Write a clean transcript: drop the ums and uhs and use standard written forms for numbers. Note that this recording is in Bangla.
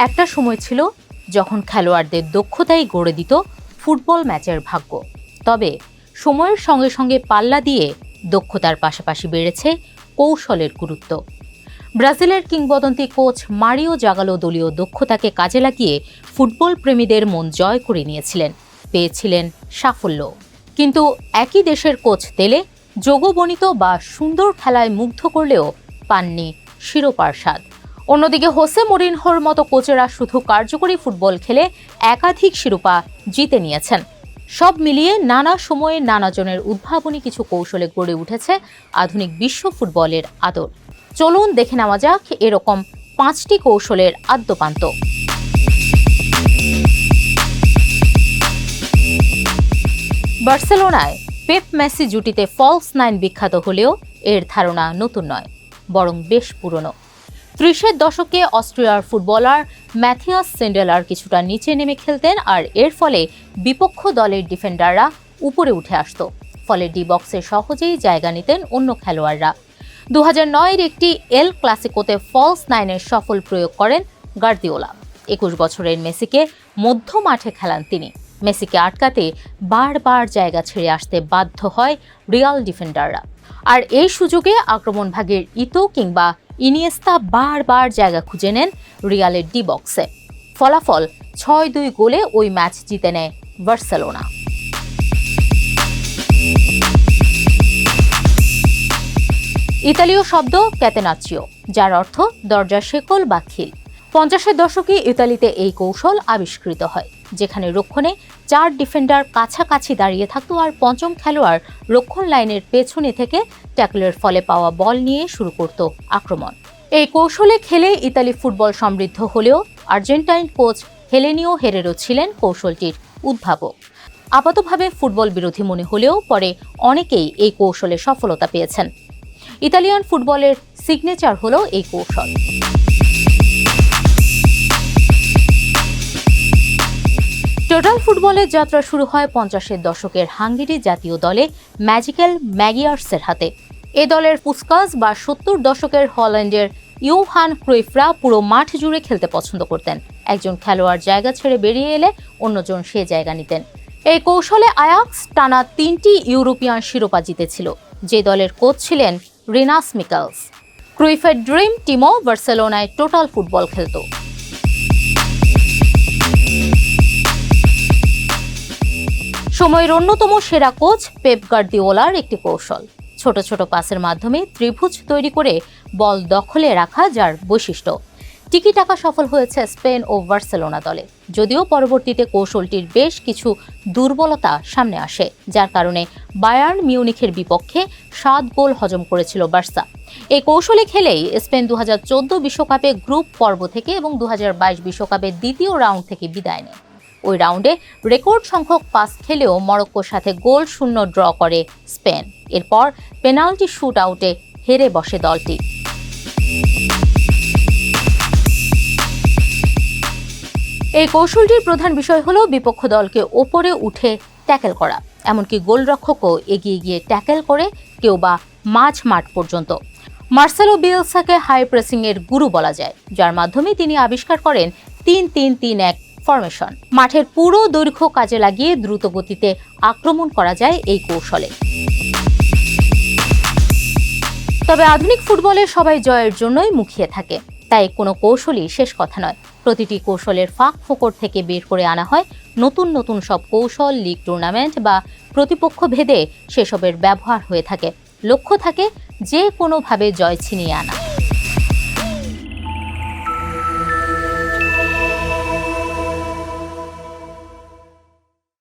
একটা সময় ছিল যখন খেলোয়াড়দের দক্ষতাই গড়ে দিত ফুটবল ম্যাচের ভাগ্য। তবে সময়ের সঙ্গে সঙ্গে পাল্লা দিয়ে দক্ষতার পাশাপাশি বেড়েছে কৌশলের গুরুত্ব। ব্রাজিলের কিংবদন্তি কোচ মারিও জাগালো দলীয় দক্ষতাকে কাজে লাগিয়ে ফুটবল প্রেমীদের মন জয় করে নিয়েছিলেন, পেয়েছিলেন সাফল্য। কিন্তু একই দেশের কোচ তেলে যোগবনিত বা সুন্দর খেলায় মুগ্ধ করলেও পাননি শিরোপার স্বাদ। অন্যদিকে হোসে মরিনহোর মতো কোচেরা শুধু কার্যকরী ফুটবল খেলে একাধিক শিরোপা জিতে নিয়েছেন। সব মিলিয়ে নানা সময়ে নানাজনের উদ্ভাবনী কিছু কৌশলে গড়ে উঠেছে আধুনিক বিশ্ব ফুটবলের আদর। চলুন দেখে নেওয়া যাক এরকম 5টি কৌশলের আদ্যোপান্ত। বার্সেলোনায় পেপ মেসি জুটিতে ফলস 9 বিখ্যাত হলেও এর ধারণা নতুন নয়, বরং বেশ পুরনো। 30-এর দশকে অস্ট্রিয়ার ফুটবলার ম্যাথিয়াস সেন্ডেলার কিছুটা নিচে নেমে খেলতেন, আর এর ফলে বিপক্ষ দলের ডিফেন্ডাররা উপরে উঠে আসত। ফলে ডি বক্সে সহজেই জায়গা নিতেন অন্য খেলোয়াড়রা। 2009-এর একটি এল ক্লাসিকোতে ফলস 9-এর সফল প্রয়োগ করেন গার্দিওলা। 21 বছরের মেসিকে মধ্য মাঠে খেলান তিনি। মেসিকে আটকাতে বারবার জায়গা ছেড়ে আসতে বাধ্য হয় রিয়াল ডিফেন্ডাররা, আর এই সুযোগে আক্রমণভাগের ইতো কিংবা ইনিয়েস্তা বারবার জায়গা খুঁজে নেন রিয়ালের ডি বক্সে। ফলাফল 6-2 গোলে ওই ম্যাচ জিতে নেয় বার্সেলোনা। ইতালীয় শব্দ ক্যাতেনাচিও, যার অর্থ দরজার শেকল বা খিল। 50-এর দশকে ইতালিতে এই কৌশল আবিষ্কৃত হয়, যেখানে রক্ষণে 4 ডিফেন্ডার কাছাকাছি দাঁড়িয়ে থাকত আর পঞ্চম খেলোয়াড় রক্ষণ লাইনের পেছনে থেকে ট্যাকলের ফলে পাওয়া বল নিয়ে শুরু করত আক্রমণ। এই কৌশলে খেলে ইতালি ফুটবল সমৃদ্ধ হলেও আর্জেন্টাইন কোচ হেলেনিও হেরেরো ছিলেন কৌশলটির উদ্ভাবক। আপাতভাবে ফুটবল বিরোধী মনে হলেও পরে অনেকেই এই কৌশলে সফলতা পেয়েছেন। ইতালিয়ান ফুটবলের সিগনেচার হলো এই কৌশল। টোটাল ফুটবলের যাত্রা শুরু হয় 50-এর দশকের হাঙ্গেরি জাতীয় দলে ম্যাজিক্যাল ম্যাগিয়ার্সের হাতে। এ দলের পুস্কাস বা 70 দশকের হল্যান্ডের ইউহান ক্রুইফরা পুরো মাঠ জুড়ে খেলতে পছন্দ করতেন। একজন খেলোয়াড় জায়গা ছেড়ে বেরিয়ে এলে অন্যজন সে জায়গা নিতেন। এই কৌশলে আয়াক্স টানা 3টি ইউরোপিয়ান শিরোপা জিতেছিল, যে দলের কোচ ছিলেন রিনাস মিকেলস। ক্রুইফের ড্রিম টিমও বার্সেলোনায় টোটাল ফুটবল খেলত। সময়ের অন্যতম সেরা কোচ পেপ গার্দিওলার একটি কৌশল, ছোট ছোট পাসের মাধ্যমে ত্রিভুজ তৈরি করে বল দখলে রাখা, যার বৈশিষ্ট্য। টিকি টাকা সফল হয়েছে স্পেন ও বার্সেলোনা দলে, যদিও পরবর্তীতে কৌশলটির বেশ কিছু দুর্বলতা সামনে আসে, যার কারণে বায়ার্ন মিউনিখের বিপক্ষে 7 গোল হজম করেছিল বার্সা। এই কৌশলে খেলেই স্পেন 2014 বিশ্বকাপে গ্রুপ পর্ব থেকে এবং 2022 বিশ্বকাপের দ্বিতীয় রাউন্ড থেকে বিদায় নেয়। ওই রাউন্ডে রেকর্ড সংখ্যক পাস খেলেও মরক্কোর সাথে গোল শূন্য ড্র করে স্পেন। এরপর পেনাল্টি শুট আউটে হেরে বসে দলটি। এই কৌশলটির প্রধান বিষয় হলো বিপক্ষ দলকে ওপরে উঠে ট্যাকেল করা, এমনকি গোলরক্ষকও এগিয়ে গিয়ে ট্যাকেল করে, কেউ বা মাঝ মাঠ পর্যন্ত। মার্সেলো বিয়েলসাকে হাই প্রেসিং এর গুরু বলা যায়, যার মাধ্যমে তিনি আবিষ্কার করেন 3-3-3-1 ফরমেশন। মাঠের পুরো দৈর্ঘ্য কাজে লাগিয়ে দ্রুত গতিতে আক্রমণ করা যায় এই কৌশলে। তবে আধুনিক ফুটবলে সবাই জয়ের জন্যই মুখিয়ে থাকে, তাই কোনো কৌশলই শেষ কথা নয়। প্রতিটি কৌশলের ফাঁক ফোকর থেকে বের করে আনা হয় নতুন নতুন সব কৌশল। লিগ টুর্নামেন্ট বা প্রতিপক্ষ ভেদে সেসবের ব্যবহার হয়ে থাকে। লক্ষ্য থাকে যে কোনোভাবে জয় ছিনিয়ে আনা।